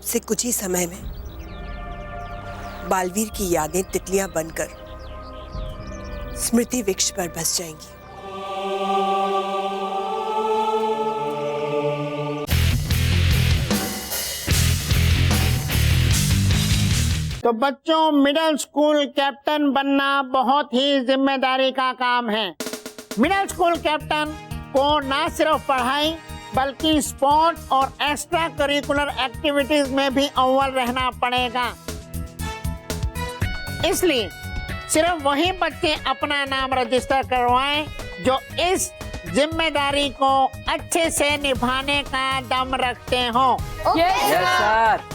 से कुछ ही समय में बालवीर की यादें तितलियां बनकर स्मृति वृक्ष पर बस जाएंगी। तो बच्चों, मिडिल स्कूल कैप्टन बनना बहुत ही जिम्मेदारी का काम है। मिडिल स्कूल कैप्टन को न सिर्फ पढ़ाई बल्कि स्पोर्ट और एक्स्ट्रा करिकुलर एक्टिविटीज में भी अव्वल रहना पड़ेगा। इसलिए सिर्फ वही बच्चे अपना नाम रजिस्टर करवाएं जो इस जिम्मेदारी को अच्छे से निभाने का दम रखते हो। Yes sir.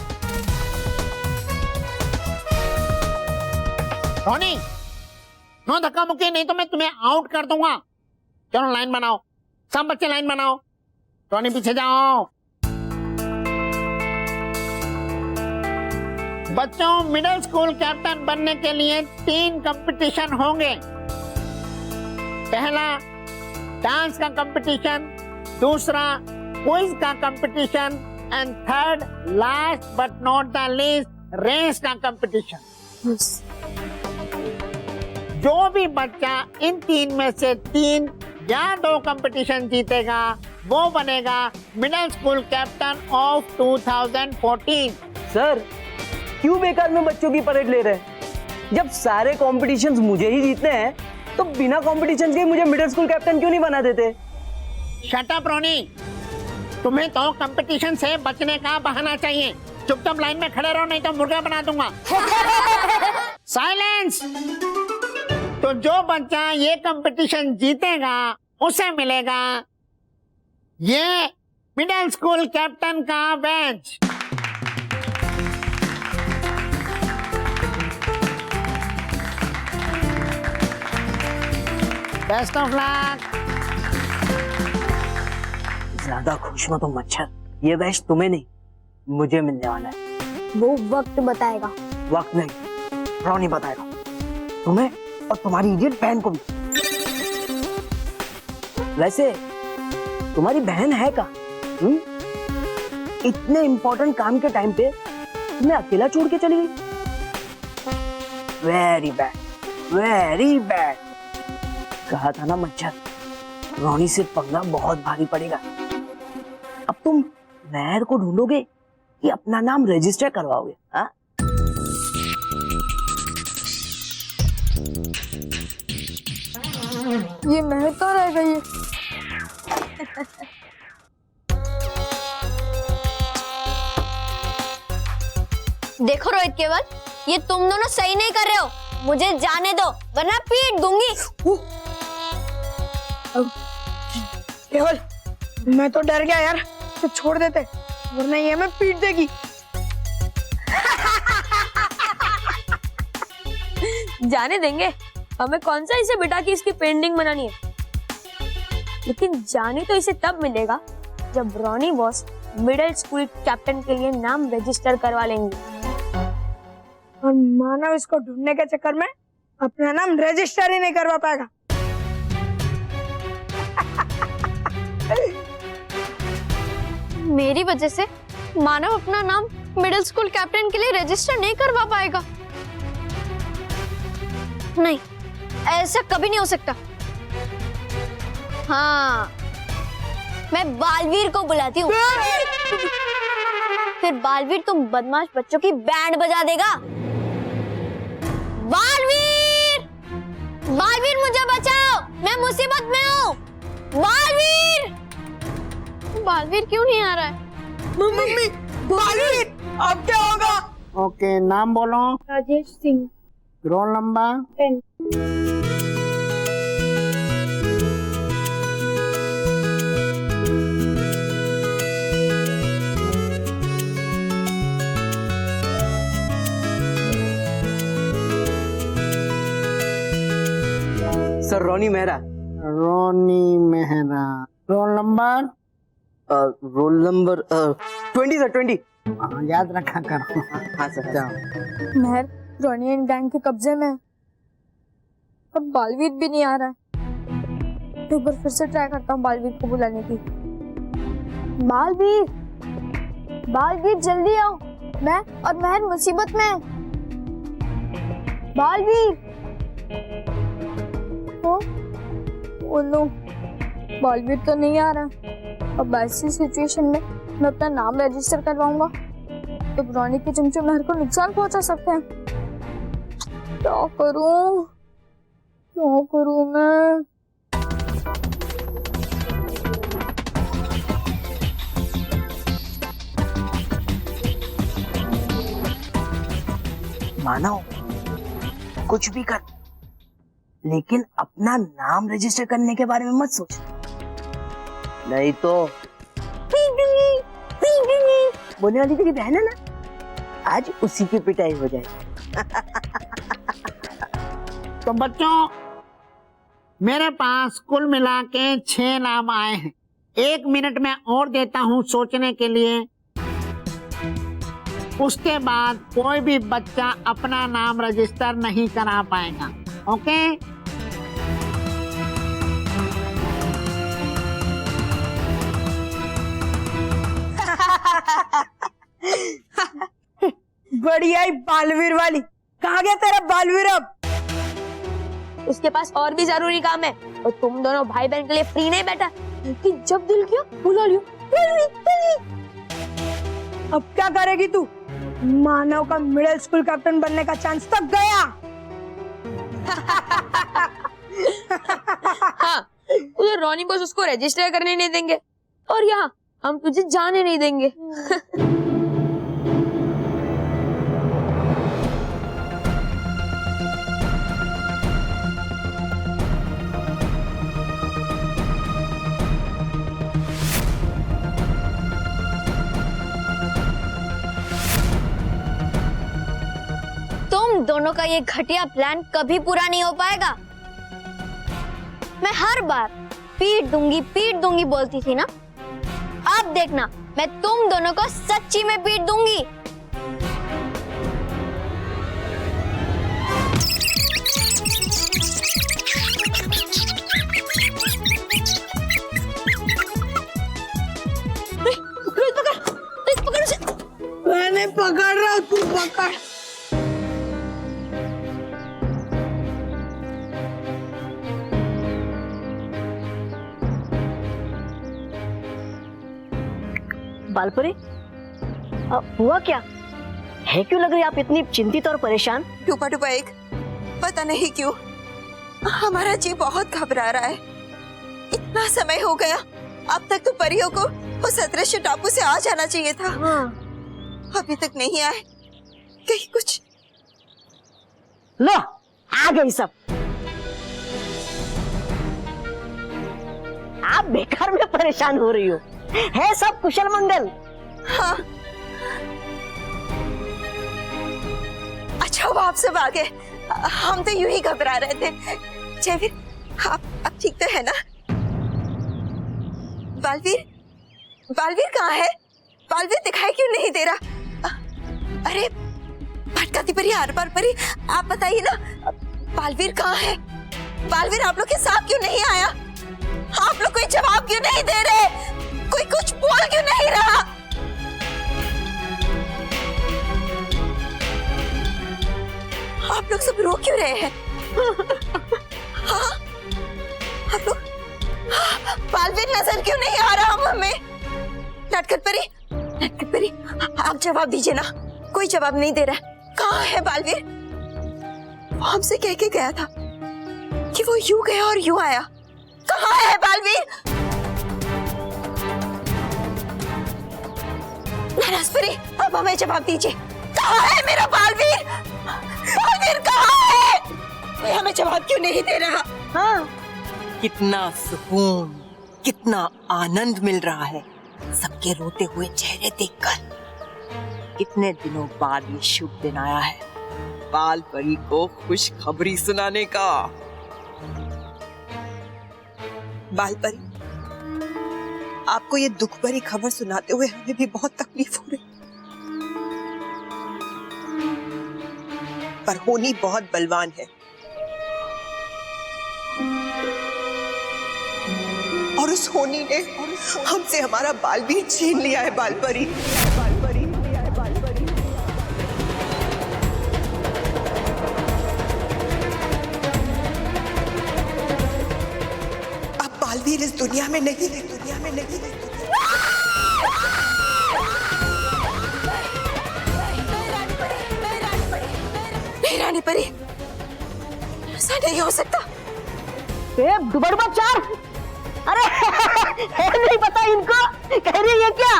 रोनी, नो धक्का मुक्की, नहीं तो मैं तुम्हें आउट कर दूंगा। चलो लाइन बनाओ, सब बच्चे लाइन बनाओ। रोनी पीछे जाओ। बच्चों, मिडिल स्कूल कैप्टन बनने के लिए 3 कंपटीशन होंगे। पहला डांस का कंपटीशन, दूसरा क्विज का competition and third last but not the least race का कंपटीशन। जो भी बच्चा इन 3 में से 3 या 2 कंपटीशन जीतेगा वो बनेगा middle school captain of 2014। Sir, क्यों बेकार में बच्चों की परेड ले रहे हैं? जब सारे कॉम्पिटिशन्स मुझे ही जीतने हैं तो बिना कॉम्पिटिशन के मुझे मिडिल स्कूल कैप्टन क्यों नहीं बना देते? शट अप रोनी, तुम्हें तो कंपटीशन से बचने का बहाना चाहिए। चुपचाप लाइन में खड़े रहो, नहीं तो मुर्गा बना दूंगा। साइलेंस। तो जो बच्चा ये कंपटीशन जीतेगा उसे मिलेगा ये मिडिल स्कूल कैप्टन का बैच। Best of luck. ज्यादा खुश मत हो मच्छर, ये बैच तुम्हें नहीं मुझे मिलने वाला है। वो वक्त बताएगा। वक्त नहीं, रोनी बताएगा तुम्हें और तुम्हारी इडियट बहन को भी। वैसे तुम्हारी बहन है का? इतने इंपॉर्टेंट काम के टाइम पे तुम्हें अकेला छोड़ के चली गई। Very bad, very bad. कहा था ना मच्छर, रोनी से पंगा बहुत भारी पड़ेगा। अब तुम महर को ढूंढोगे कि अपना नाम रजिस्टर करवाओगे? हाँ, ये महर तो रह गई। देखो रोहित केवल, ये तुम दोनों सही नहीं कर रहे हो। मुझे जाने दो वरना पीट दूंगी। केवल, मैं तो डर गया यार, तो छोड़ देते वरना ये हमें पीट देगी। जाने देंगे, हमें कौन सा इसे बिठा के इसकी पेंटिंग बनानी है। लेकिन जाने तो इसे तब मिलेगा जब रोनी बॉस मिडिल स्कूल कैप्टन के लिए नाम रजिस्टर करवा लेंगे। और मानव इसको ढूंढने के चक्कर में अपना नाम रजिस्टर ही नहीं करवा पाएगा। मेरी वजह से मानव अपना नाम मिडिल स्कूल कैप्टन के लिए रजिस्टर नहीं करवा पाएगा। नहीं, ऐसा कभी नहीं हो सकता। हाँ, मैं बालवीर को बुलाती हूँ। फिर बालवीर तुम बदमाश बच्चों की बैंड बजा देगा। बालवीर, बालवीर मुझे बचाओ, मैं मुसीबत में हूँ। बालवीर, बालवीर क्यों नहीं आ रहा है? मम्मी, बालवीर, अब क्या होगा? ओके, नाम बोलो। Rajesh Singh. Roll number 10। Sir Roni Mehra. Roni Mehra. Roll number? Roll number 20 sir, 20। याद रखा करो। हाँ सर। जाओ। महर, रोनी एंड गैंग के कब्जे में है और बालवीर भी नहीं आ रहा है। तो एक बार फिर से ट्राई करता हूँ बालवीर को बुलाने की। बालवीर, बालवीर जल्दी आओ। मैं और महर मुसीबत में हैं। बालवीर, ओ नो, बालवीर तो नहीं आ रहा। अब ऐसी सिचुएशन में मैं अपना नाम रजिस्टर करवाऊंगा तो रोनी के चमचे महर को नुकसान पहुंचा सकते हैं। क्या करूं मैं? मानो कुछ भी कर, लेकिन अपना नाम रजिस्टर करने के बारे में मत सोच, नहीं तो बोलने वाली तेरी बहन है ना, आज उसी की पिटाई हो जाएगी। तो बच्चों, मेरे पास कुल मिला के 6 नाम आए हैं। 1 मिनट में और देता हूँ सोचने के लिए। उसके बाद कोई भी बच्चा अपना नाम रजिस्टर नहीं करा पाएगा। ओके? बढ़िया ही बालवीर वाली। कहाँ गया तेरा बालवीर अब? उसके पास और भी जरूरी काम है और तुम दोनों भाई बहन के लिए फ्री नहीं बैठा कि जब दिल किया बुला लियो। अब क्या करेगी तू? मानव का मिडिल स्कूल कैप्टन बनने का चांस तो गया। हाँ, उधर रोनी बॉस उसको रजिस्टर करने नहीं देंगे और यहाँ हम तुझे जाने नहीं देंगे। तुम दोनों का ये घटिया प्लान कभी पूरा नहीं हो पाएगा। मैं हर बार पीट दूंगी बोलती थी ना, अब देखना मैं तुम दोनों को सच्ची में पीट दूंगी। मैंने पकड़ रहा, तू पकड़। बालपरी, हुआ क्या है? क्यों लग रही आप इतनी चिंतित और परेशान? टूपा टूपा एक, पता नहीं क्यों हमारा जी बहुत घबरा रहा है। इतना समय हो गया, अब तक तो परियों को उस अदृश्य टापू से आ जाना चाहिए था। अभी तक नहीं आए। कहीं कुछ लो, आ गई सब। आप बेकार में परेशान हो रही हो, है सब कुशल मंगल। हाँ, अच्छा वो आप सब आ गए। हम तो यूं ही घबरा रहे थे। जयवीर, आप ठीक तो है ना? बालवीर कहाँ है? बालवीर दिखाई क्यों नहीं दे रहा? अरे भटकाती परी, आर पार परी, आप बताइए ना, बालवीर कहाँ है? बालवीर आप लोग के साथ क्यों नहीं आया? आप लोग कोई जवाब क्यों नहीं दे रहे? कोई कुछ बोल क्यों नहीं रहा? आप लोग सब रो क्यों रहे हैं? हाँ? आप लोग बालवीर नजर क्यों नहीं आ रहा हमें? नटखट परी, आप जवाब दीजिए ना। कोई जवाब नहीं दे रहा। कहाँ है बालवीर? वो हमसे कह के गया था कि वो यूं गया और यूं आया। कहाँ है बालवीर? नाराजपरी, अब हमें जवाब दीजिए। कहाँ है मेरा बालवीर? बालवीर कहाँ है? कोई हमें जवाब क्यों नहीं दे रहा? हाँ, कितना सुकून, कितना आनंद मिल रहा है सबके रोते हुए चेहरे देखकर। कितने दिनों बाद ये शुभ दिन आया है बाल परी को खुशखबरी सुनाने का। बाल परी, आपको ये दुख भरी खबर सुनाते हुए हमें भी बहुत तकलीफ हो रही, पर होनी बहुत बलवान है और उस होनी ने हमसे हमारा बालवीर छीन लिया है। बाल परी, बालवीर इस दुनिया में नहीं है, दुनिया में नहीं है। नहीं रानी परी, ऐसा नहीं हो सकता। दुबड़बा चार, अरे है नहीं पता इनको। कह रही है क्या?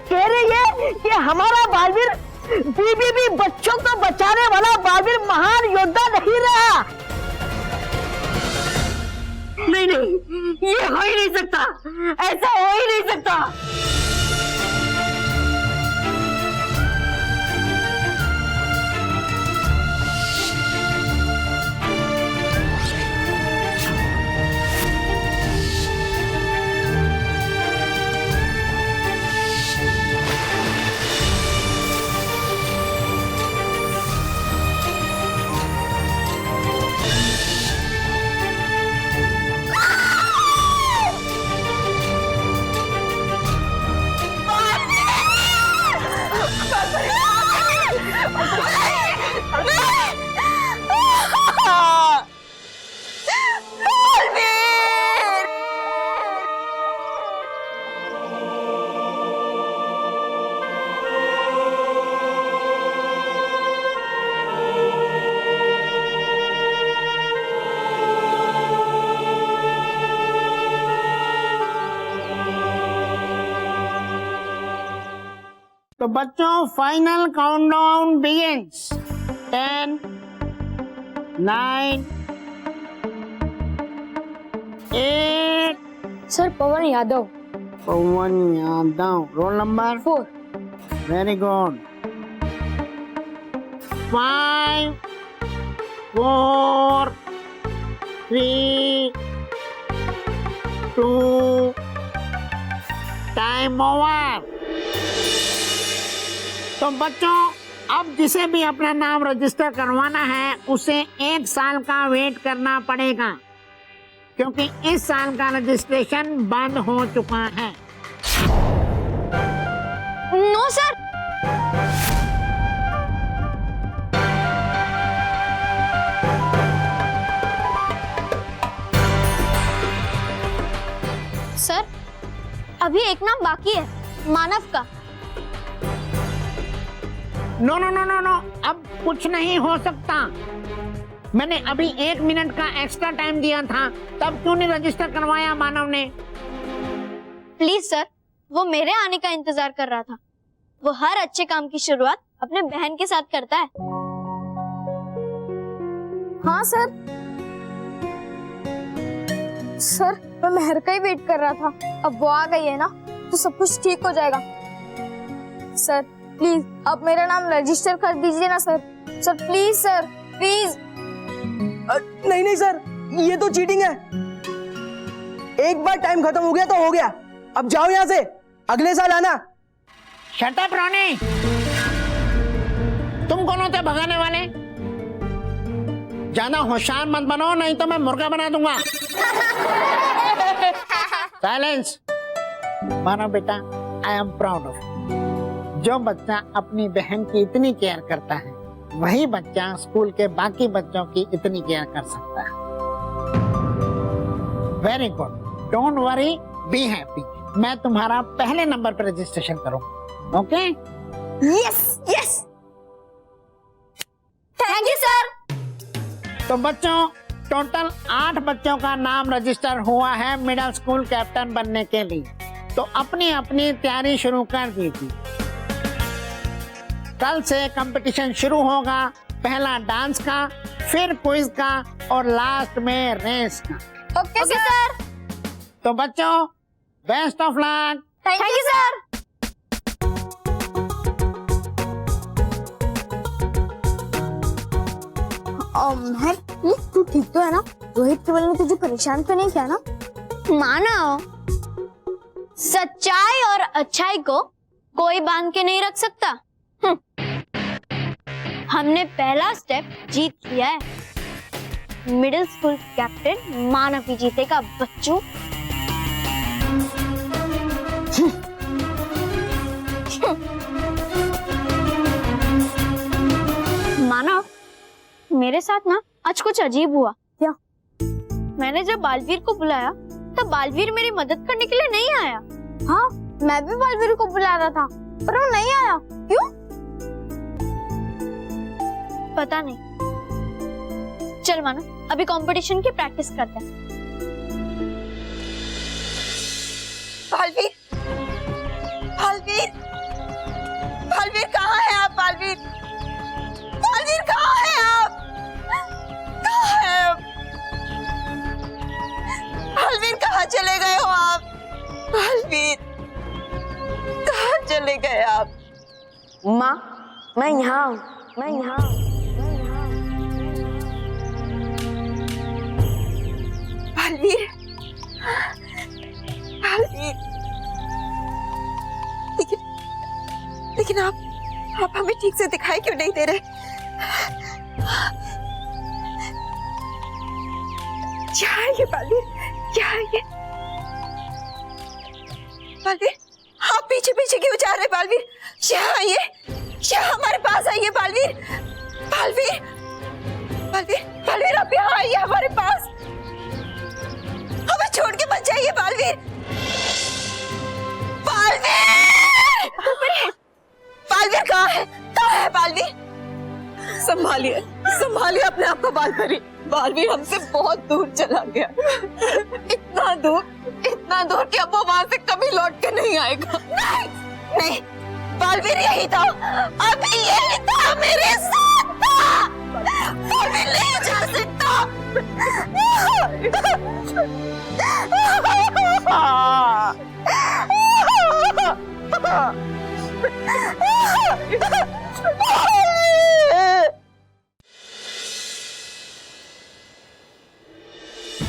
कह रही है कि हमारा बालवीर बीबी बच्चों को बचाने वाला बालवीर महान योद्धा नहीं रहा। नहीं नहीं, ये हो ही नहीं सकता, ऐसा हो ही नहीं सकता। तो बच्चों, final countdown begins. 10, 9, 8। Sir Pawan Yadav. Pawan Yadav, roll number 4। Very good. 5, 4, 3, 2, time over. तो बच्चों, अब जिसे भी अपना नाम रजिस्टर करवाना है उसे 1 साल का वेट करना पड़ेगा, क्योंकि इस साल का रजिस्ट्रेशन बंद हो चुका है। नो सर, सर अभी एक नाम बाकी है, मानव का। No no no no no, अब कुछ नहीं हो सकता। मैंने अभी 1 मिनट का एक्स्ट्रा टाइम दिया था, तब क्यों नहीं रजिस्टर करवाया मानव ने? प्लीज सर, वो मेरे आने का इंतजार कर रहा था। वो हर अच्छे काम की शुरुआत अपने बहन के साथ करता है। हाँ सर। सर मैं मेहर का ही वेट कर रहा था, अब वो आ गई है ना तो सब कुछ ठीक हो जाएगा। सर प्लीज आप मेरा नाम रजिस्टर कर दीजिए ना sir. Sir please sir, please. नहीं नहीं सर, ये तो चीटिंग है। एक बार टाइम खत्म हो गया तो हो गया। अब जाओ यहाँ से, अगले साल आना। शट अप रोनी, तुम कौन होते भगाने वाले? ज्यादा होशियार मत बनो, नहीं तो मैं मुर्गा बना दूंगा। साइलेंस। मानो बेटा, आई एम प्राउड ऑफ। जो बच्चा अपनी बहन की इतनी केयर करता है, वही बच्चा स्कूल के बाकी बच्चों की इतनी केयर कर सकता है। Very good, don't worry, be happy. मैं तुम्हारा पहले नंबर पर रजिस्ट्रेशन करूंगा, okay? Yes yes, thank you sir. तो बच्चों, टोटल 8 बच्चों का नाम रजिस्टर हुआ है मिडिल स्कूल कैप्टन बनने के लिए। तो अपनी अपनी तैयारी शुरू कर दीजिए। कल से कंपटीशन शुरू होगा, पहला डांस का, फिर क्विज का और लास्ट में रेस का। Okay sir. तो बच्चों, best of luck. Thank you sir. तू ठीक तो है ना? रोहित केवल ने तुझे परेशान तो नहीं किया ना? मानव, सच्चाई और अच्छाई को कोई बांध के नहीं रख सकता। हमने पहला स्टेप जीत लिया है। मिडिल स्कूल कैप्टन मानव ही जीतेगा बच्चों। मानव, मेरे साथ ना आज कुछ अजीब हुआ। क्या? मैंने जब बालवीर को बुलाया तब बालवीर मेरी मदद करने के लिए नहीं आया। हाँ, मैं भी बालवीर को बुला रहा था पर वो नहीं आया। क्यों? पता नहीं। चल मानो, अभी कंपटीशन की प्रैक्टिस करते हैं। बालवीर, बालवीर, बालवीर कहाँ है आप? बालवीर, बालवीर कहाँ है आप? कहाँ है आप? बालवीर कहाँ चले गए हो आप? बालवीर कहाँ चले गए आप? माँ, मैं यहाँ हूँ, मैं यहाँ हूँ। बालवीर, बालवीर, लेकिन आप हमें ठीक से दिखाई क्यों नहीं दे रहे? क्या है ये बालवीर? क्या है ये? बालवीर, आप पीछे पीछे क्यों जा रहे बालवीर? यहाँ आइए, हमारे पास आइए बालवीर। बालवीर, बालवीर, बालवीर, आप यहाँ आइए हमारे पास। हमें छोड़ के मत जाइए बालवीर। बालवीर, बालवीर कहाँ है? कहाँ है बालवीर? संभालिए, संभालिए अपने आप को बालवीर। बालवीर हमसे बहुत दूर चला गया, इतना दूर कि अब वो वहां से कभी लौट के नहीं आएगा। नहीं, नहीं, बालवीर यही था, अब यही था, मेरे साथ था। बालवीर नहीं जा सकता।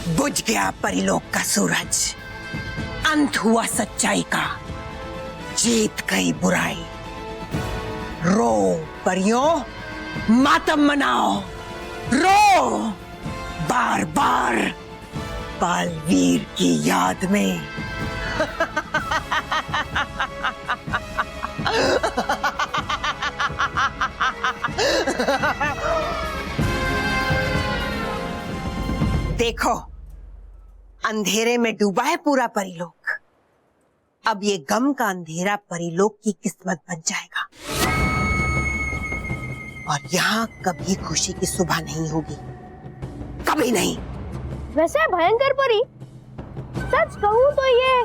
बुझ गया परिलोक का सूरज, अंत हुआ सच्चाई का, जीत गई बुराई। रो परियों, मातम मनाओ, रो बार बार बालवीर की याद में। देखो, अंधेरे में डूबा है पूरा परिलोक। अब ये गम का अंधेरा परिलोक की किस्मत बन जाएगा और यहाँ कभी खुशी की सुबह नहीं होगी, कभी नहीं। वैसे भयंकर परी, सच कहूँ तो ये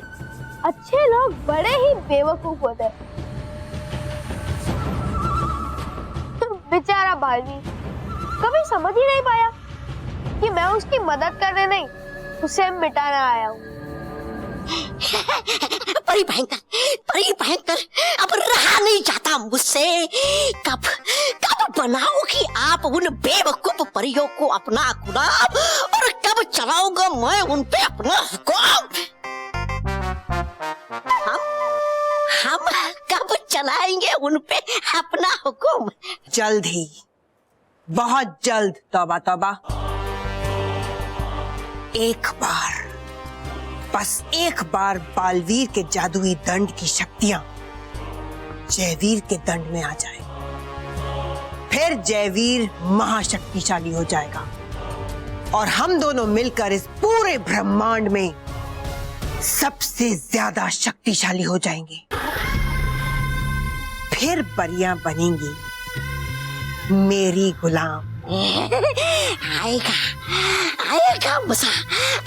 अच्छे लोग बड़े ही बेवकूफ होते हैं। बेचारा बालवीर कभी समझ ही नहीं पाया कि मैं उसकी मदद करने नहीं, उसे मिटाने आया हूँ। परी भयंकर, अब रहा नहीं जाता मुझसे। कब बनाओगी आप उन बेवकूफ परियों को अपना गुलाम, और कब चलाऊंगा मैं उन पे अपना हुक्म? हम कब चलाएंगे उन पे अपना हुक्म? जल्द ही, बहुत जल्द। तौबा तौबा। एक बार, बस एक बार बालवीर के जादुई दंड की शक्तियां जयवीर के दंड में आ जाए, फिर जयवीर महाशक्तिशाली हो जाएगा और हम दोनों मिलकर इस पूरे ब्रह्मांड में सबसे ज्यादा शक्तिशाली हो जाएंगे। फिर परियां बनेंगी मेरी गुलाम। आएगा मजा,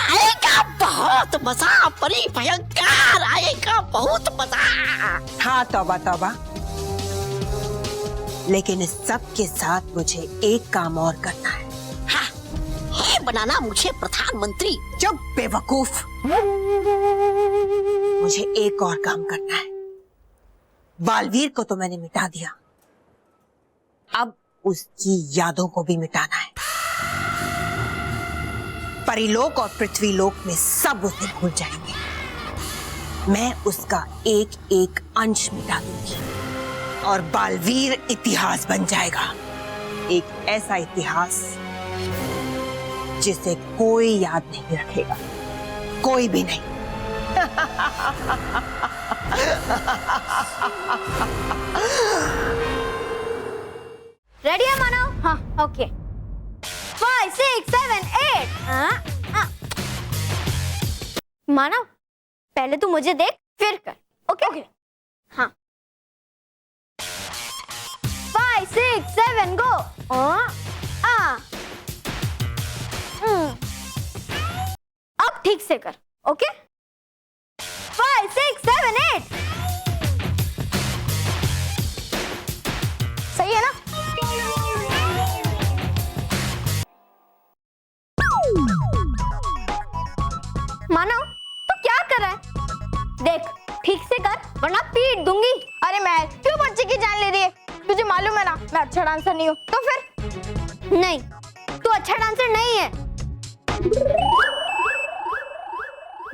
आएगा बहुत मजा, परी भयंकर, आएगा बहुत मजा। हाँ, तौबा तौबा। लेकिन इस सब के साथ मुझे एक काम और करना है। हाँ, ये बनाना मुझे प्रधानमंत्री। चुप बेवकूफ। मुझे एक और काम करना है। बालवीर को तो मैंने मिटा दिया, अब उसकी यादों को भी मिटाना है। परिलोक और पृथ्वीलोक में सब उसे भूल जाएंगे। मैं उसका एक एक अंश मिटा दूंगी और बालवीर इतिहास बन जाएगा। एक ऐसा इतिहास जिसे कोई याद नहीं रखेगा, कोई भी नहीं। रेडी है मानव? हाँ, ओके। 5, 6, 7, 8। मानव, पहले तू मुझे देख फिर कर। ओके? हाँ। 5, 6, 7 गो। अब ठीक से कर। ओके? 5, 6, 7, 8। सही है ना? मानव, तो क्या कर रहा है? देख, ठीक से कर वरना पीट दूंगी। अरे मैं क्यों बच्चे की जान ले रही है? तुझे मालूम है ना मैं अच्छा डांसर नहीं हूँ। तो फिर? नहीं, तू अच्छा डांसर नहीं है।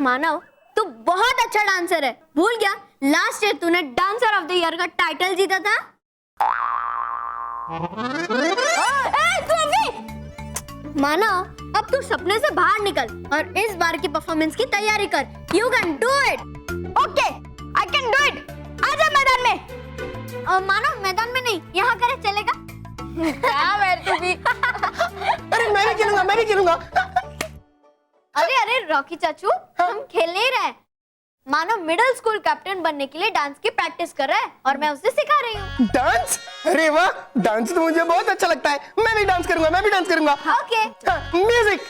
मानव, तू बहुत अच्छा डांसर है। भूल गया लास्ट ईयर तूने डांसर ऑफ द ईयर का टाइटल जीता था? मानव, अब तू सपने से बाहर निकल और इस बार की परफॉर्मेंस की तैयारी कर। You can do it. Okay, I can do it. आजा मैदान में। मानव, मैदान में नहीं, यहाँ करे चलेगा? क्या मैं तू भी? अरे मैं भी खेलूंगा। अरे रॉकी चाचू, हम खेल नहीं रहे। मानव मिडिल स्कूल कैप्टन बनने के लिए डांस की प्रैक्टिस कर रहा है और मैं उसे सिखा रही हूँ। डांस? अरे वाह, डांस तो मुझे बहुत अच्छा लगता है। मैं भी डांस करूंगा। ओके। म्यूजिक।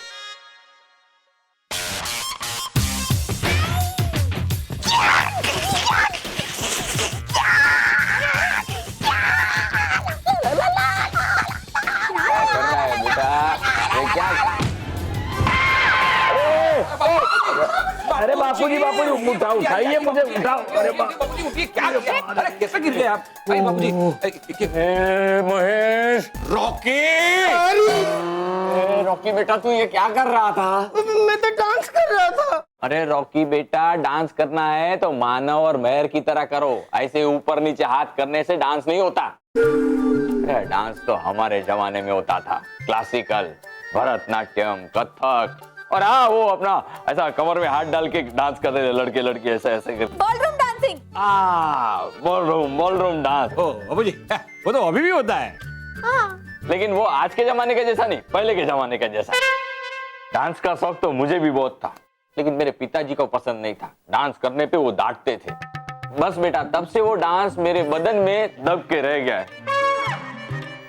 अरे बापूजी उठाइए मुझे, उठाओ। अरे बापूजी क्या? अरे कैसे गिर गए आप? बापूजी महेश। रॉकी बेटा, तू ये क्या कर रहा था? मैं तो डांस कर रहा था। अरे रॉकी बेटा, डांस करना है तो मानव और मेहर की तरह करो। ऐसे ऊपर नीचे हाथ करने से डांस नहीं होता। अरे डांस तो हमारे जमाने में होता था, क्लासिकल, भरतनाट्यम, कथक, और हाँ वो अपना ऐसा कमर में हाथ डाल के डांस करते थे लड़के लड़के, ऐसे ऐसे करते। Ballroom dancing. Ballroom dance. ओ बाबूजी, वो तो अभी भी होता है। हाँ। लेकिन वो आज के जमाने का जैसा नहीं, पहले के जमाने का जैसा। डांस का शौक तो मुझे भी बहुत था, लेकिन मेरे पिताजी को पसंद नहीं था। डांस करने पे वो डांटते थे। बस बेटा, तब से वो डांस मेरे बदन में दब के रह गया है।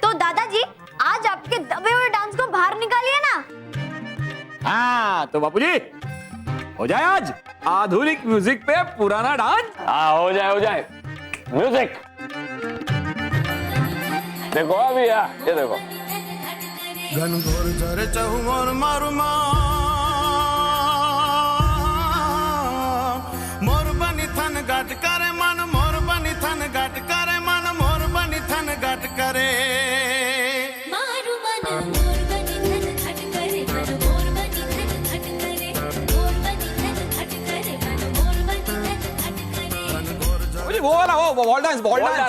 तो दादाजी, आज आपके दबे हुए डांस को बाहर निकालिए ना। हाँ तो बापूजी, हो जाए आज आधुनिक म्यूजिक पे पुराना डांस। हाँ हो जाए। म्यूजिक देखो अभी, ये देखो। घनघोर झरे चहुओर मारुमा मोर बनी थन गाट करे मन, मोर बनी थन गाट करे मन, मोर बनी थन गाट करे। मारू मन मोर बनी थन घट करे मन, मोर बनी थन घट करे, मोर बनी थन घट करे मन, मोर बनी थन घट करे। बापूजी वो वाला, वो बॉल डांस।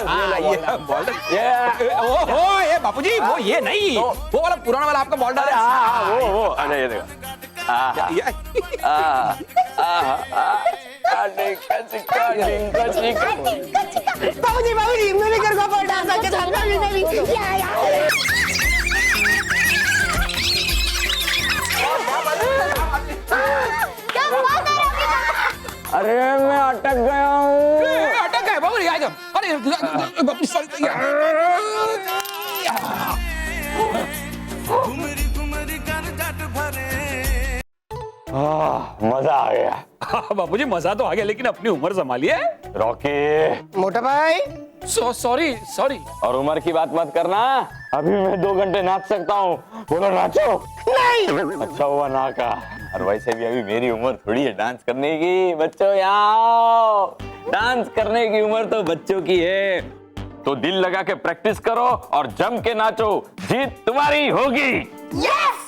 हाँ, ये बॉल डांस। ये बापूजी वो ये नहीं, वो वाला पुराना वाला आपका बॉल डांस। हाँ वो अरे ये देखो। बाबूजी मैंने कर को बॉल डांस के साथ क्या हुआ था? अरे मैं अटक गया हूँ। अटक गए बाबूजी, आ जाओ। अरे बापूजी सॉरी। घुमरी घुमरी कर जट भरे। मजा आ गया। बापूजी मजा तो आ गया, लेकिन अपनी उम्र संभालिए। रॉकी मोटा भाई। सॉरी। और उम्र की बात मत करना। अभी मैं 2 घंटे नाच सकता हूँ। बोलो नाचो। नहीं। अच्छा हुआ ना का। और वैसे भी अभी मेरी उम्र थोड़ी है डांस करने की। बच्चों आओ, डांस करने की उम्र तो बच्चों की है। तो दिल लगा के प्रैक्टिस करो और जम के नाचो, जीत तुम्हारी होगी। यस।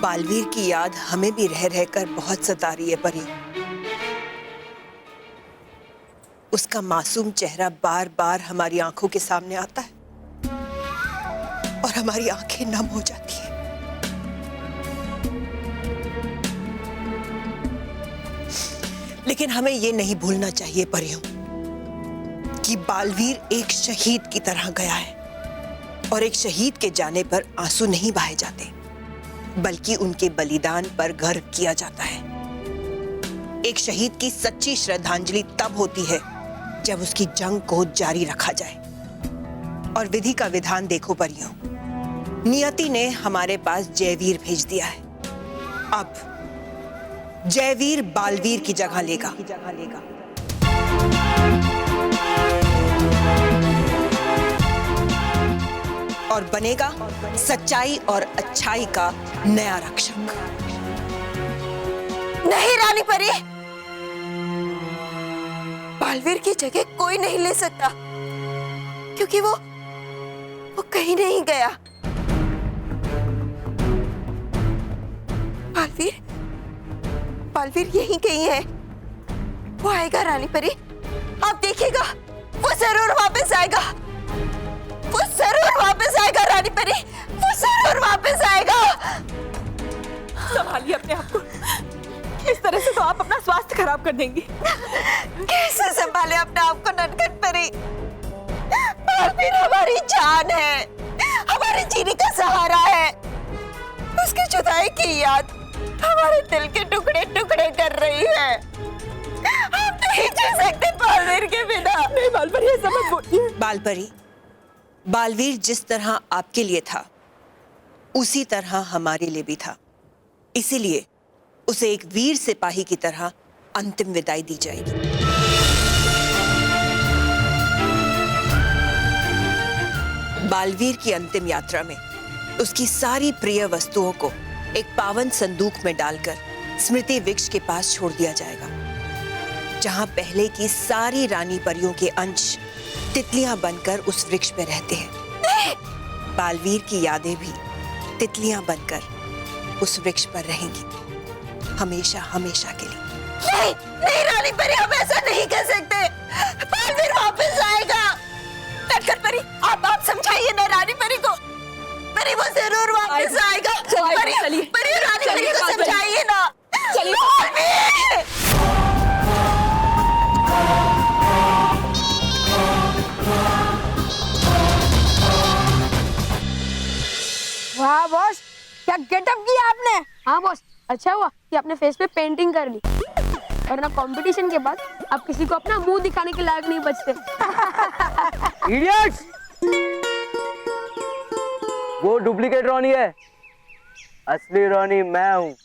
बालवीर की याद हमें भी रह रहकर बहुत सता रही है परी। उसका मासूम चेहरा बार बार हमारी आंखों के सामने आता है और हमारी आंखें नम हो जाती हैं। लेकिन लेकिन हमें ये नहीं भूलना चाहिए परियों कि बालवीर एक शहीद की तरह गया है, और एक शहीद के जाने पर आंसू नहीं बहाए जाते, बल्कि उनके बलिदान पर गर्व किया जाता है। एक शहीद की सच्ची श्रद्धांजलि तब होती है जब उसकी जंग को जारी रखा जाए। और विधि का विधान देखो परियों, नियति ने हमारे पास जयवीर भेज दिया है। अब जयवीर बालवीर की जगह लेगा। और बनेगा सच्चाई और अच्छाई का नया रक्षक। नहीं रानी परी, बालवीर की जगह कोई नहीं ले सकता, क्योंकि वो कहीं नहीं गया। बालवीर यहीं कहीं है। वो आएगा रानी परी, आप देखिएगा, वो जरूर वापस आएगा। वो जरूर वापस आएगा रानी परी, वो जरूर वापस आएगा। संभालिए अपने आप को, इस तरह से तो आप अपना स्वास्थ्य खराब कर देंगी। कैसे संभाले अपने आप को नटखट परी? बालवीर हमारी जान है, हमारे जीने का सहारा है। उसकी जुदाई की याद हमारे दिल के टुकड़े टुकड़े कर रही है। हम नहीं जी सकते बालवीर के बिना। नहीं बालपरी, ये समझ बोलिए। बालपरी, बालवीर जिस तरह आपके लिए था, उसी तरह हमारे लिए भी था। इसीलिए उसे एक वीर सिपाही की तरह अंतिम विदाई दी जाएगी। बालवीर की अंतिम यात्रा में उसकी सारी प्रिय वस्तुओं को एक पावन संदूक में डालकर स्मृति वृक्ष के पास छोड़ दिया जाएगा, जहां पहले की सारी रानी परियों के अंश तितलियां बनकर उस वृक्ष में रहते हैं। बालवीर की यादें भी तितलियां बनकर उस वृक्ष पर रहेंगी, हमेशा हमेशा के लिए। नहीं, नहीं रानी परी, हम ऐसा नहीं कर सकते। बालवीर वापस आएगा। नटखट परी, आप समझाइए ना रानी परी को। परी, वो जरूर वापस आएगा। परी, परी, रानी परी को समझाइए ना। बालवीर! वाह बॉस, क्या गेटअप किया आपने। हाँ बॉस, अच्छा हुआ कि आपने फेस पे पेंटिंग कर ली, और ना कंपटीशन के बाद आप किसी को अपना मुंह दिखाने के लायक नहीं बचते। इडियट्स! वो डुप्लीकेट रॉनी है, असली रॉनी मैं हूँ।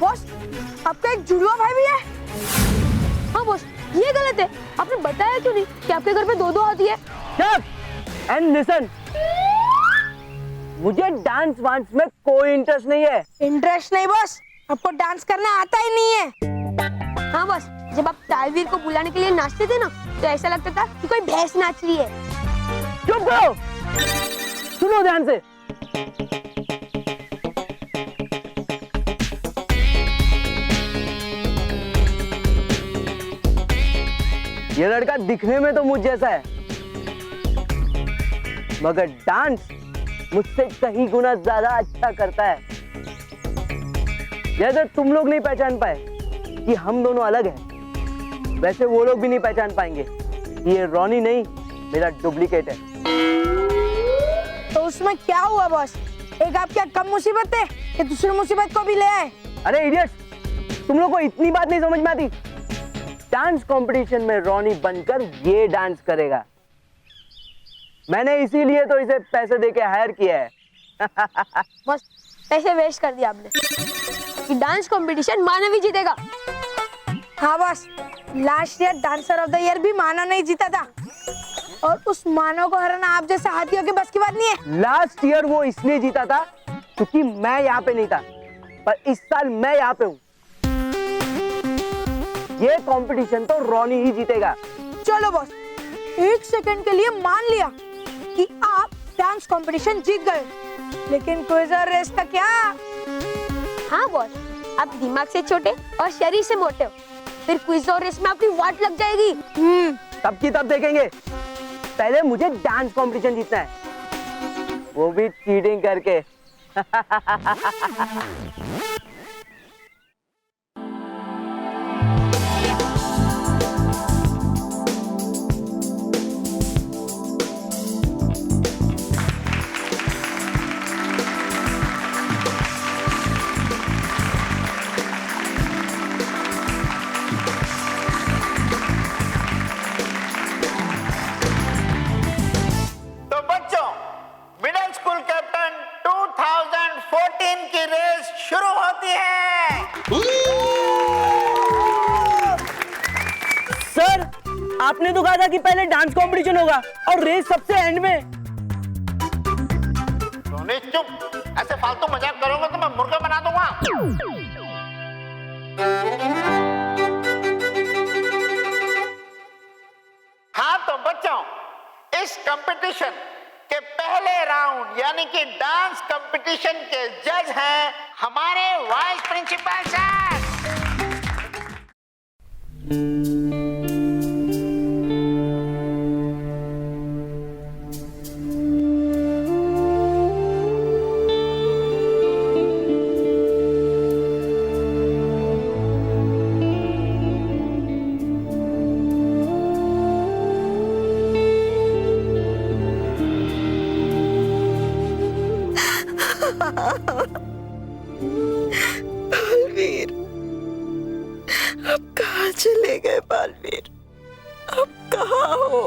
बॉस, आपका एक जुड़वा भाई भी है। हाँ बॉस, ये गलत है। आपने बताया क्यों नहीं कि आपके घर पे दो हाथी है? Shut and listen. मुझे डांस वांस में कोई इंटरेस्ट नहीं है। इंटरेस्ट नहीं बॉस, आपको डांस करना आता ही नहीं है। हाँ बॉस, जब आप तालवीर को बुलाने के लिए नाचते थे ना, तो ऐसा लगता था कि कोई भैंस नाच रही है। चुप करो, सुनो ध्यान से। ये लड़का दिखने में तो मुझ जैसा है, मगर डांस मुझसे कहीं गुना ज्यादा अच्छा करता है। जैसे तुम लोग नहीं पहचान पाए कि हम दोनों अलग हैं, वैसे वो लोग भी नहीं पहचान पाएंगे कि ये रॉनी नहीं, मेरा डुप्लीकेट है। तो उसमें क्या हुआ बॉस? एक आप क्या कम मुसीबत है कि दूसरी मुसीबत को भी ले आए? अरे इडियट, तुम लोग को इतनी बात नहीं समझ में आती। डांस कंपटीशन में रॉनी बनकर ये डांस करेगा। मैंने इसीलिए तो इसे पैसे देके हायर किया है। बस पैसे वेस्ट कर दिया आपने कि डांस कंपटीशन मानव ही जीतेगा। हाँ बस, last year dancer of the year भी मानव नहीं जीता था, और उस मानव को हराना आप जैसे हाथियों की बस की बात नहीं है। लास्ट ईयर वो इसलिए जीता था क्योंकि मैं यहाँ पे नहीं था, पर इस साल मैं यहाँ पे हूँ। ये कंपटीशन तो रॉनी ही जीतेगा। चलो बॉस, एक सेकंड के लिए मान लिया कि आप डांस कंपटीशन जीत गए, लेकिन क्विज और रेस का क्या? हाँ बॉस, आप दिमाग से छोटे और शरीर से मोटे हो, फिर क्विज और रेस में आपकी वाट लग जाएगी। तब की तब देखेंगे। पहले मुझे डांस कंपटीशन जीतना है, वो भी चीटिंग करके। तो बच्चों, मिडिल स्कूल कैप्टन 2014 की रेस शुरू होती है। सर, आपने तो कहा था कि पहले डांस कंपटीशन होगा और रेस सबसे एंड में। रोनी चुप, ऐसे फालतू मजाक करोगे तो मैं मुर्गा बना दूंगा। हाँ तो बच्चों, इस कंपटीशन के पहले राउंड यानी कि डांस कंपटीशन के जज हैं हमारे वाइस प्रिंसिपल सर। बालवीर, अब कहाँ चले गए बालवीर? अब कहाँ हो?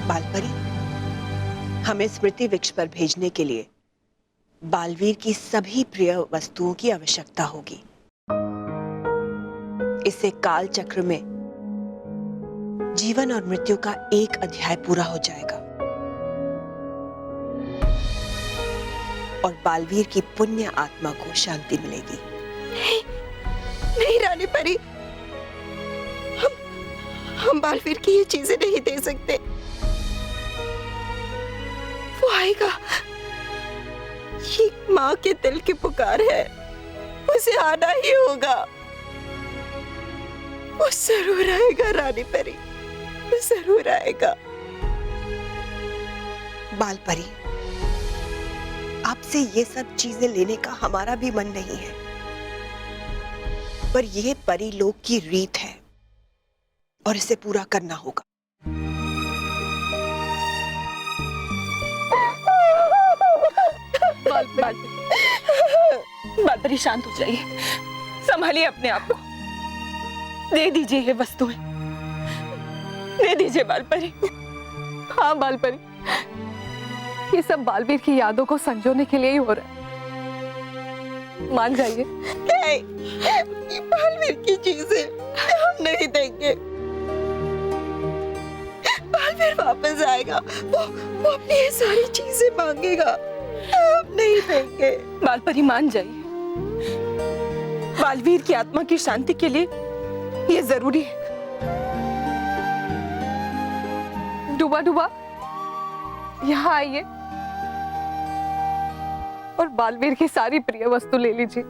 बालपरी, हमें स्मृति वृक्ष पर भेजने के लिए बालवीर की सभी प्रिय वस्तुओं की आवश्यकता होगी। इससे काल चक्र में जीवन और मृत्यु का एक अध्याय पूरा हो जाएगा और बालवीर की पुण्य आत्मा को शांति मिलेगी। नहीं रानी परी, हम बालवीर की ये चीजें नहीं दे सकते। वो आएगा, ये माँ के दिल की पुकार है, उसे आना ही होगा। वो जरूर आएगा रानी परी, वो जरूर आएगा। बालपरी, आपसे ये सब चीजें लेने का हमारा भी मन नहीं है, पर यह परी लोक की रीत है और इसे पूरा करना होगा। बालपरी शांत हो जाइए, संभालिए अपने आप को। दे दीजिए ये वस्तुएं, दे दीजिए बालपरी। हाँ बालपरी, ये सब बालवीर की यादों को संजोने के लिए ही हो रहा है, मान जाइए। नहीं, ये बालवीर की चीजें हम नहीं देंगे। बालवीर वापस आएगा, वो अपनी ये सारी चीजें मांगेगा, हम नहीं देंगे। बालपरी मान जाइए, बालवीर की आत्मा की शांति के लिए ये जरूरी है। डूबा डूबा, यहाँ आइए और बालवीर की सारी प्रिय वस्तु ले लीजिए।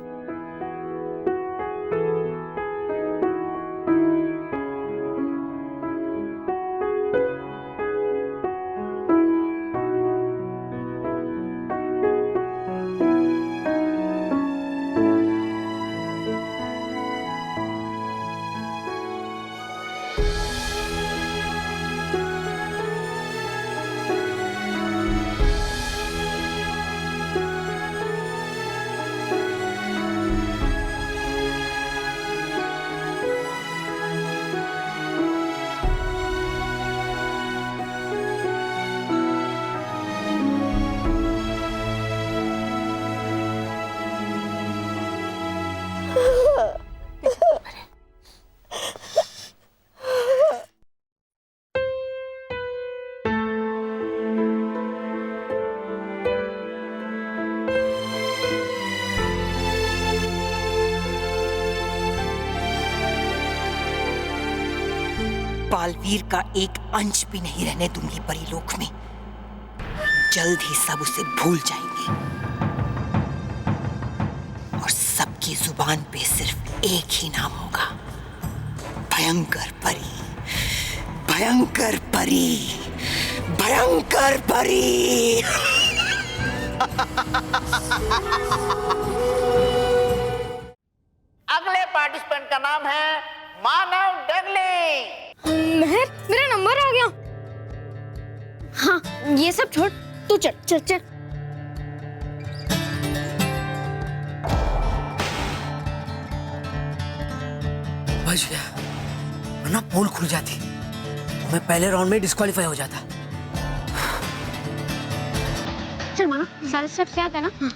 बालवीर का एक अंश भी नहीं रहने दूंगी परीलोक में। जल्द ही सब उसे भूल जाएंगे और सबकी जुबान पे सिर्फ एक ही नाम होगा, भयंकर परी, भयंकर परी, भयंकर परी। अगले पार्टिसिपेंट का नाम है मानव डगली। महर, मेरा नंबर आ गया। हाँ, ये सब छोड़, तू चल चल चल। बच गया, वरना पोल खुल जाती तो मैं पहले राउंड में डिस्क्वालीफाई हो जाता। चल मानो, सारे सब से आता है ना। हाँ।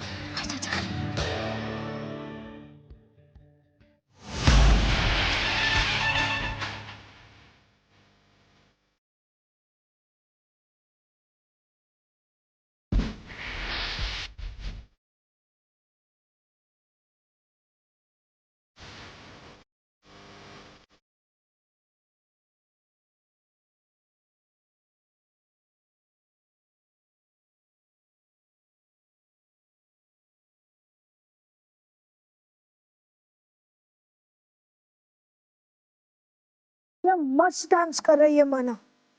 क्या मस्त डांस कर रही है माना।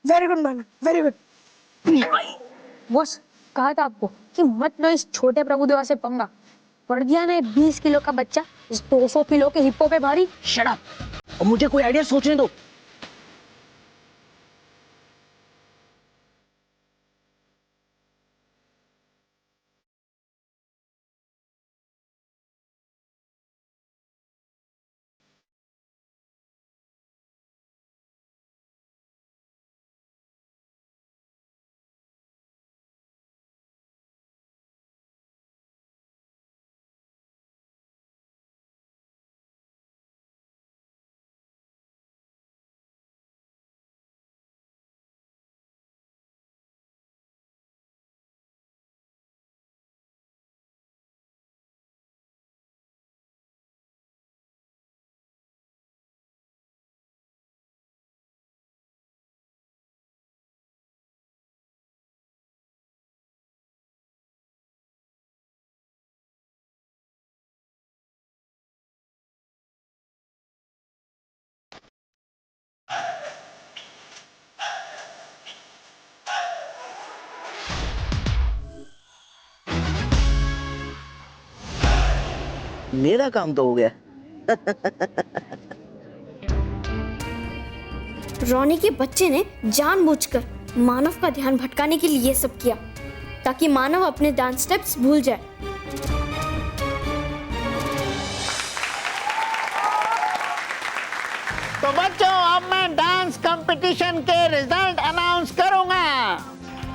वेरी गुड माना, वेरी गुड। बॉस, कहा था आपको कि मत लो इस छोटे प्रभुदेवा से पंगा। पड़ गया ना 20 किलो का बच्चा इस 200 किलो के हिप्पो पे भारी। शट अप, और मुझे कोई आइडिया सोचने दो। मेरा काम तो हो गया। रोनी के बच्चे ने जानबूझकर मानव का ध्यान भटकाने के लिए ये सब किया, ताकि मानव अपने डांस स्टेप्स भूल जाए। तो बच्चों, अब मैं डांस कंपटीशन के रिजल्ट अनाउंस करूंगा।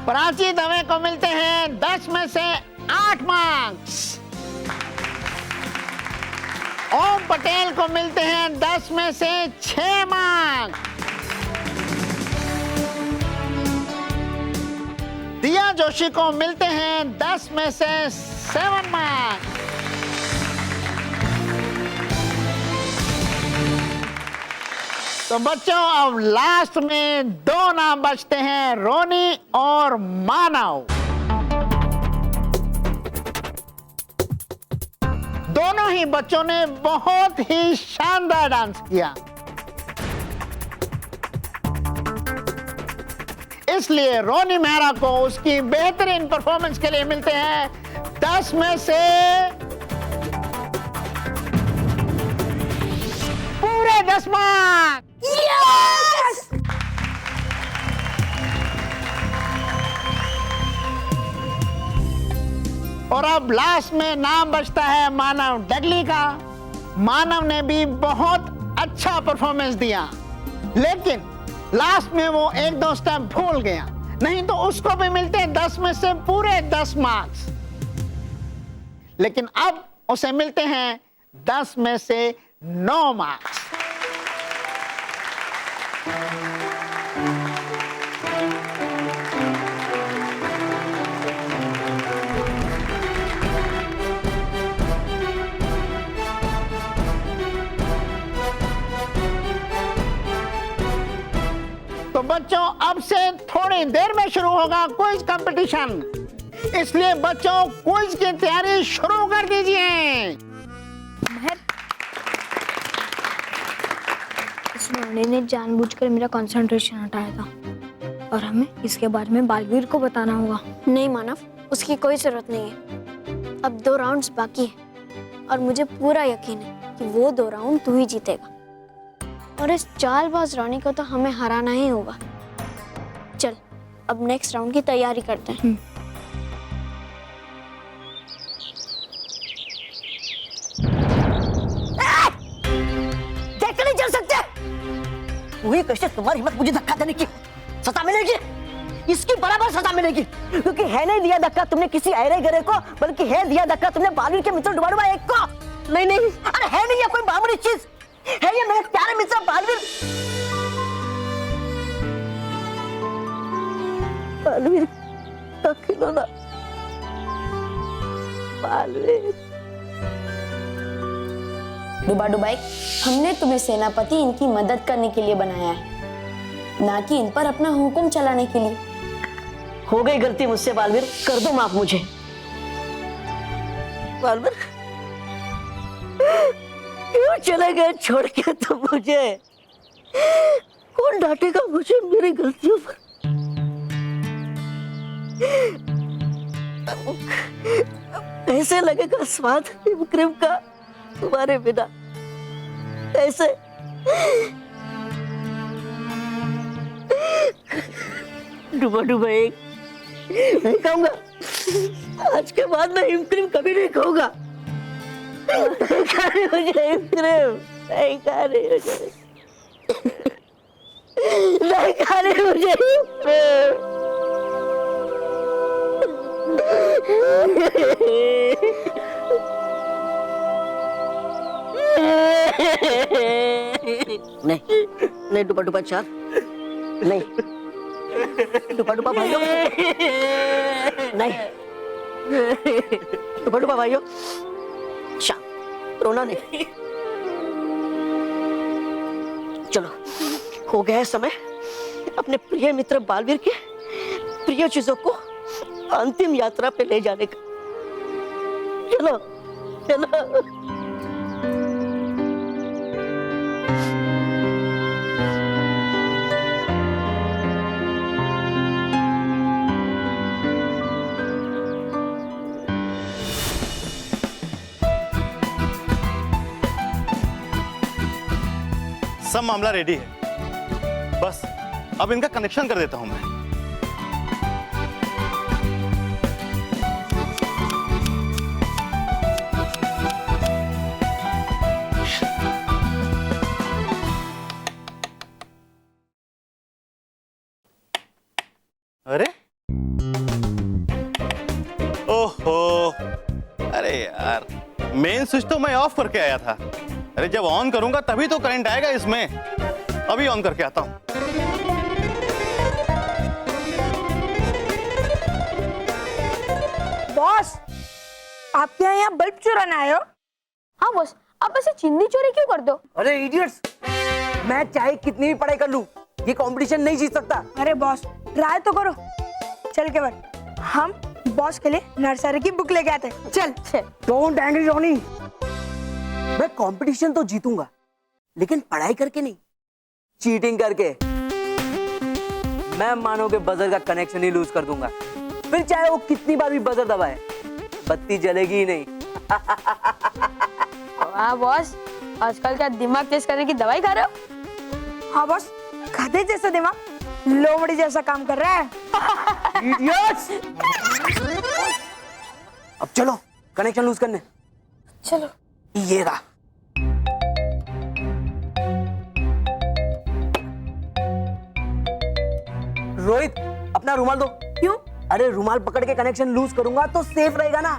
प्राची दवे को मिलते हैं 10 में से 8 मार्क्स। ओम पटेल को मिलते हैं 10 में से 6 मार्क्स। दिया जोशी को मिलते हैं 10 में से 7 मार्क्स। तो बच्चों, अब लास्ट में 2 नाम बचते हैं, रोनी और मानव। दोनों ही बच्चों ने बहुत ही शानदार डांस किया, इसलिए रोनी मेहरा को उसकी बेहतरीन परफॉर्मेंस के लिए मिलते हैं 10 में से पूरे 10 मार्क्स। Yes! और अब लास्ट में नाम बचता है मानव डगली का। मानव ने भी बहुत अच्छा परफॉर्मेंस दिया, लेकिन लास्ट में वो 1-2 स्टेप भूल गया, नहीं तो उसको भी मिलते हैं 10 में से पूरे 10 मार्क्स। लेकिन अब उसे मिलते हैं 10 में से 9 मार्क्स। तो बच्चों अब से थोड़ी देर में शुरू होगा क्विज कंपटीशन, इसलिए बच्चों क्विज की तैयारी शुरू कर दीजिए। इस रोनी ने जानबूझकर मेरा कंसंट्रेशन हटाया था और हमें इसके बारे में बालवीर को बताना होगा। नहीं मानव, उसकी कोई जरूरत नहीं है। अब 2 राउंड्स बाकी है और मुझे पूरा यकीन है कि वो 2 राउंड तू ही जीतेगा और इस चालबाज रानी को तो हमें हराना ही होगा। चल अब नेक्स्ट राउंड की तैयारी करते हैं। देख कर नहीं चल सकते। वही कैसे तुम्हारी हिम्मत मुझे धक्का देने की? सजा मिलेगी, इसकी बराबर सजा मिलेगी, क्योंकि है नहीं दिया धक्का तुमने किसी ऐरे गरे को, बल्कि है दिया धक्का तुमने बालवीर के मित्र डुबा एक को। नहीं नहीं, अरे है नहीं ये कोई मामूली चीज, है ये मेरे प्यारे मित्र बालवीर। बालवीर का खिलौना बालवीर। डुबा डुबाई, हमने तुम्हें सेनापति इनकी मदद करने के लिए बनाया है, ना कि इन पर अपना हुक्म चलाने के लिए। हो गई गलती मुझसे बालवीर, कर दो माफ मुझे। बालवीर क्यों चले गए छोड़ के तुम मुझे? कौन डांटेगा मुझे मेरी गलतियों पर? कैसे लगेगा स्वाद क्रीम का तुम्हारे बिना? कैसे? डूबा डूबा एक नहीं खाऊंगा, आज के बाद मैं हिम क्रीम कभी नहीं खाऊंगा। नहीं खा रही मुझे हिम क्रीम, नहीं खा रही मुझे, नहीं खा रही मुझे हिम क्रीम। नहीं नहीं डुबा डुबा चार नहीं, डुबा डुबा भाइयों नहीं, डुबा डुबा भाइयों रोना नहीं। चलो हो गया है समय अपने प्रिय मित्र बालवीर के प्रिय चीजों को अंतिम यात्रा पे ले जाने का। चलो चलो। सब मामला रेडी है, बस अब इनका कनेक्शन कर देता हूं मैं। अरे ओहो, अरे यार मेन स्विच तो मैं ऑफ करके आया था। अरे जब ऑन करूंगा तभी तो करंट आएगा इसमें, अभी ऑन करके आता हूं। बॉस, आपके यहाँ बल्ब चुराने आए हो? हाँ बॉस, आप ऐसे चिंदी चोरी क्यों कर दो? अरे इडियट्स, मैं चाहे कितनी भी पढ़ाई कर लूं, ये कंपटीशन नहीं जीत सकता। अरे बॉस, ट्राई तो करो। चल केवल, हम बॉस के लिए नर्सरी की बुक लेके आते। चल चल। डोंट एंग्री रॉनी, मैं कंपटीशन तो जीतूंगा, लेकिन पढ़ाई करके नहीं, चीटिंग करके। मैं मानो के बजर का कनेक्शन ही लूज कर दूंगा, फिर चाहे वो कितनी बार भी बजर दबाए, बत्ती जलेगी ही नहीं। वाह बॉस, आजकल क्या दिमाग तेज करने की दवाई खा रहे हो? हाँ बॉस, गधे जैसा दिमाग लोमड़ी जैसा काम कर रहा है। इडियट्स! अब चलो कनेक्शन लूज करने। चलो। ये रहा। रोहित, अपना रुमाल दो। क्यों? अरे रुमाल पकड़ के कनेक्शन लूज करूंगा तो सेफ रहेगा ना।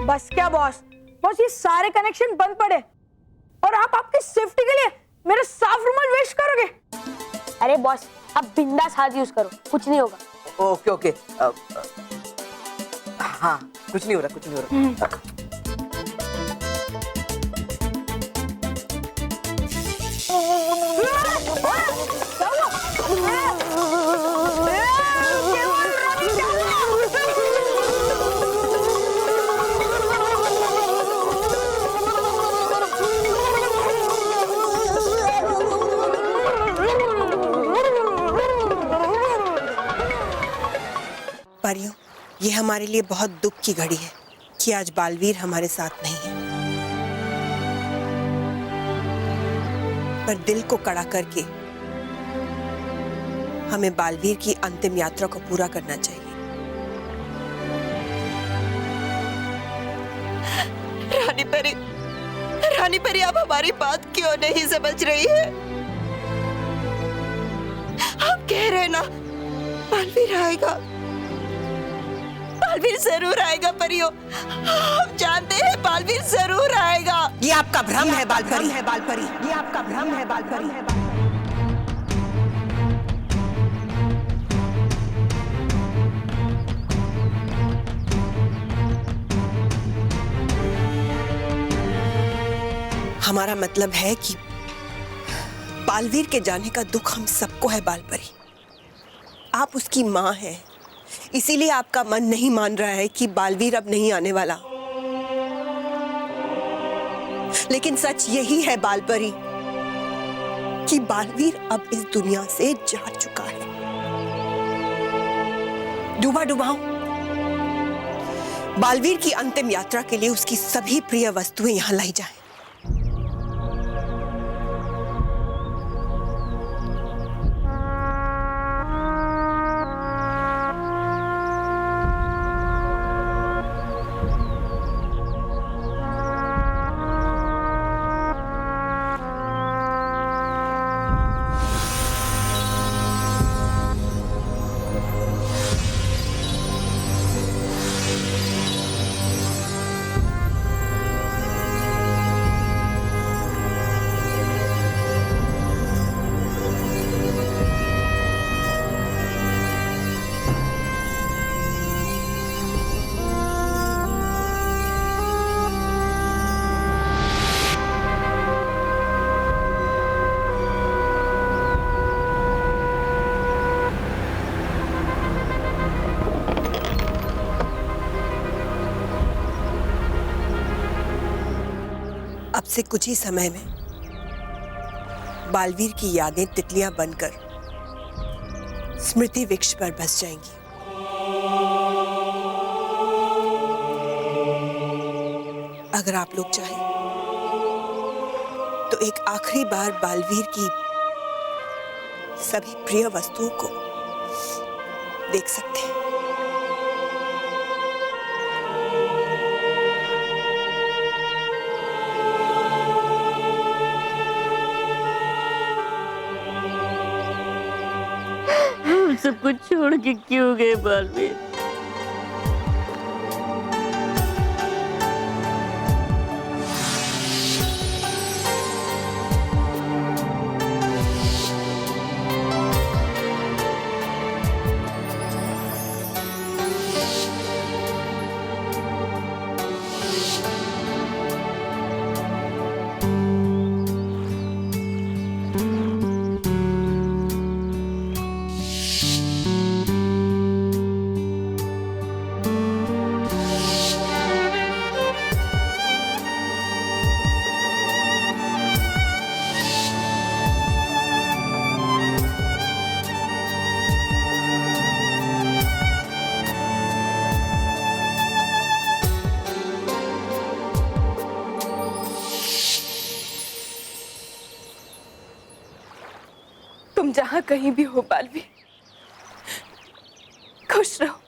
बस क्या बॉस, बॉस ये सारे कनेक्शन बंद पड़े और आप आपकी सेफ्टी के लिए मेरा साफ रुमाल वेस्ट करोगे? अरे बॉस, अब बिंदास हाथ यूज करो, कुछ नहीं होगा। ओके ओके, हाँ कुछ नहीं हो रहा, कुछ नहीं हो रहा। ये हमारे लिए बहुत दुख की घड़ी है कि आज बालवीर हमारे साथ नहीं है, पर दिल को कड़ा करके हमें बालवीर की अंतिम यात्रा को पूरा करना चाहिए। रानी परी आप हमारी बात क्यों नहीं समझ रही है? आप कह रहे ना बालवीर आएगा, बालवीर जरूर आएगा परियो। हम जानते हैं बालवीर जरूर आएगा। ये आपका भ्रम है बालपरी, ये आपका भ्रम है बालपरी। हमारा मतलब है कि बालवीर के जाने का दुख हम सबको है बालपरी। आप उसकी माँ हैं, इसीलिए आपका मन नहीं मान रहा है कि बालवीर अब नहीं आने वाला। लेकिन सच यही है बालपरी कि बालवीर अब इस दुनिया से जा चुका है। डूबा डुबाओ, बालवीर की अंतिम यात्रा के लिए उसकी सभी प्रिय वस्तुएं यहां लाई जाएं। अब से कुछ ही समय में बालवीर की यादें तितलियां बनकर स्मृति वृक्ष पर बस जाएंगी। अगर आप लोग चाहें तो एक आखिरी बार बालवीर की सभी प्रिय वस्तुओं को देख सकते हैं। सब कुछ छोड़ के क्यों गए बालवीर? तुम जहां कहीं भी हो बालवीर, खुश रहो।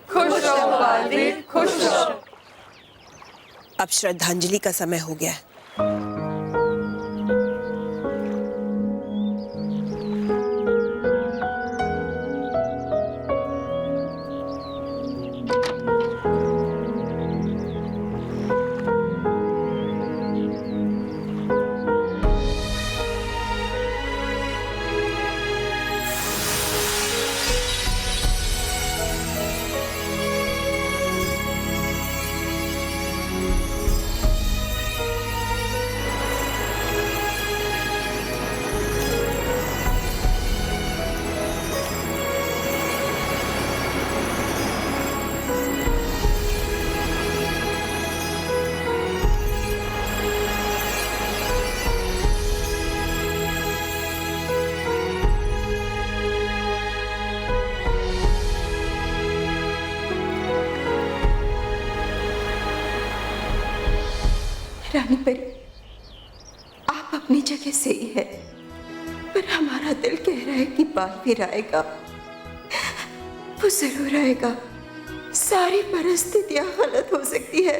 खुश रहो बालवीर, खुश रहो। अब श्रद्धांजलि का समय हो गया है। रानी परी, आप अपनी जगह सही है, पर हमारा दिल कह रहा है कि बालवीर आएगा। वो जरूर आएगा। सारी परिस्थितियां गलत हो सकती है,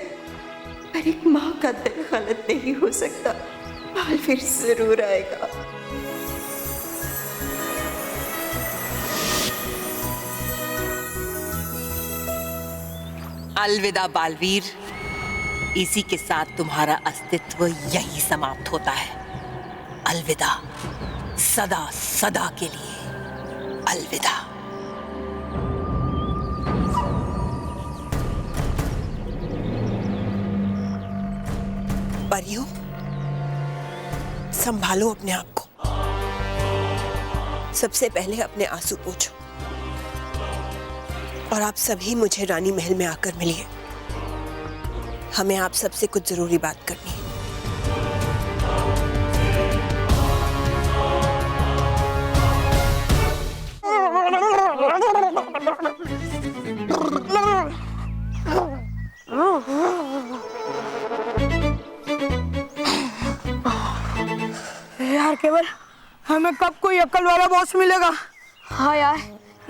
पर एक माँ का दिल गलत नहीं हो सकता। बालवीर जरूर आएगा। अलविदा बालवीर, इसी के साथ तुम्हारा अस्तित्व यही समाप्त होता है। अलविदा, सदा सदा के लिए अलविदा। परियों, संभालो अपने आप को। सबसे पहले अपने आंसू पोंछो और आप सभी मुझे रानी महल में आकर मिलिए। हमें आप सबसे कुछ जरूरी बात करनी है। यार केवल, हमें कब कोई अक्ल वाला बॉस मिलेगा? हाँ यार,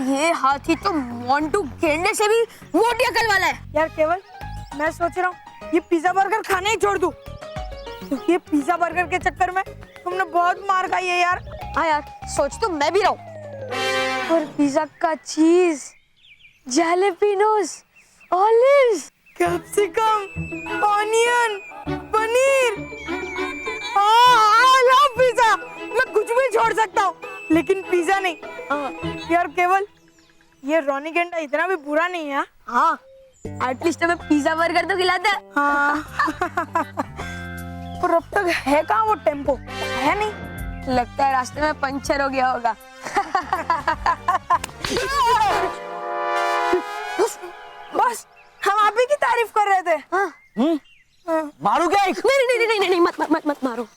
ये हाथी तो मोंटू गेंडे से भी मोटी अकल वाला है। यार केवल, मैं सोच रहा हूँ ये पिज्जा बर्गर खाने ही छोड़ दूं, क्योंकि ये पिज्जा बर्गर के चक्कर में तुमने बहुत मार खाई है यार। हाँ यार, सोच तो मैं भी रहा हूँ। और पिज्जा का cheese, jalapenos, olives, capsicum, onion, paneer, pizza. मैं कुछ भी छोड़ सकता हूँ, लेकिन पिज्जा नहीं। यार केवल, ये रोनी गेंडा इतना भी बुरा नहीं है। हाँ, एटलीस्ट हमें पिज्जा बर्गर तो खिलाता है। हाँ। पर अब तक है कहाँ वो टेम्पो? है नहीं, लगता है रास्ते में पंचर हो गया होगा। बस हम आप ही की तारीफ कर रहे थे। हाँ। मारू क्या? नहीं, मत मारो।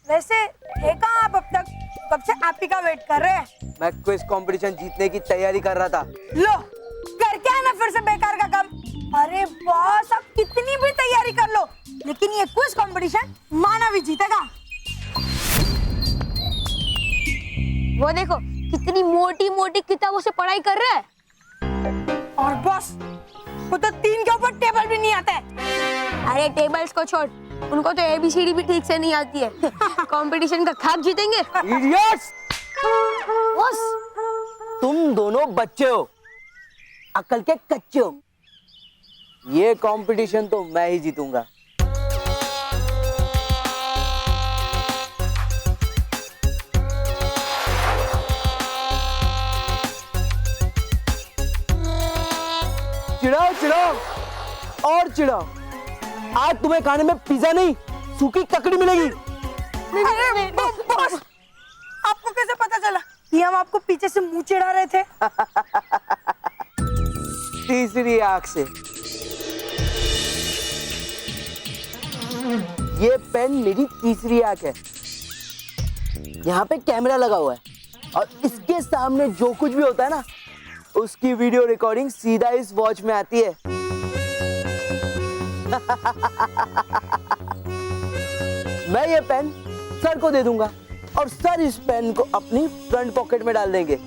वैसे है कहाँ आप अब तक? कब से आप ही का वेट कर रहे हैं? मैं क्विज कंपटीशन जीतने की तैयारी कर रहा था। लो, कर क्या है ना फिर से बेकार का काम? अरे बॉस, आप कितनी भी तैयारी कर लो, लेकिन ये क्विज कंपटीशन मानव ही जीतेगा। वो देखो, कितनी मोटी मोटी किताबों से पढ़ाई कर रहा है। और बॉस, वो तो 3 के ऊपर टेबल भी नहीं आता है। अरे टेबल्स को छोड़, उनको तो ABCD भी ठीक से नहीं आती है। कंपटीशन का खाक जीतेंगे। इडियट्स! बॉस, तुम दोनों बच्चे हो, अकल के कच्चे हो। ये कंपटीशन तो मैं ही जीतूंगा। चिढ़ाओ चिढ़ाओ और चिढ़ाओ। आज तुम्हें खाने में पिज्जा नहीं, सूखी ककड़ी मिलेगी। अरे बॉस, आपको कैसे पता चला कि हम आपको पीछे से मुंह चिढ़ा रहे थे? तीसरी आंख से। ये पेन मेरी तीसरी आंख है। यहाँ पे कैमरा लगा हुआ है और इसके सामने जो कुछ भी होता है ना, उसकी वीडियो रिकॉर्डिंग सीधा इस वॉच में आती है। मैं ये पेन सर को दे दूंगा और सर इस पेन को अपनी फ्रंट पॉकेट में डाल देंगे।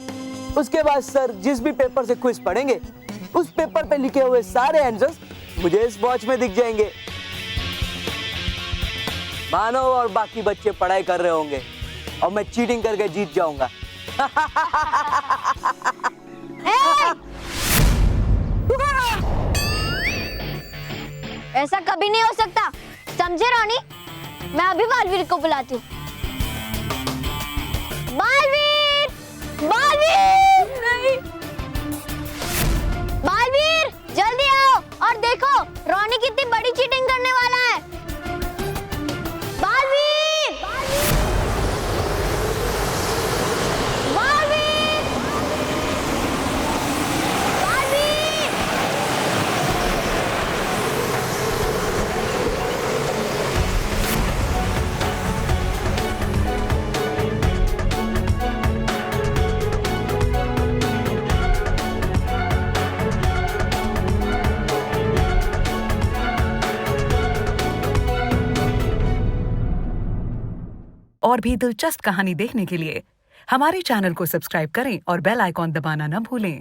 उसके बाद सर जिस भी पेपर से क्विज पढ़ेंगे, उस पेपर पे लिखे हुए सारे आंसर्स मुझे इस वॉच में दिख जाएंगे। मानव और बाकी बच्चे पढ़ाई कर रहे होंगे और मैं चीटिंग करके जीत जाऊंगा। ऐसा कभी नहीं हो सकता, समझे रोनी? मैं अभी बालवीर को बुलाती हूँ। बालवीर! बालवीर! नहीं। बालवीर, जल्दी आओ और देखो रोनी कितनी बड़ी चीटिंग करने वाला है। बालवीर! बालवीर! बालवीर! और भी दिलचस्प कहानी देखने के लिए हमारे चैनल को सब्सक्राइब करें और बेल आइकॉन दबाना न भूलें।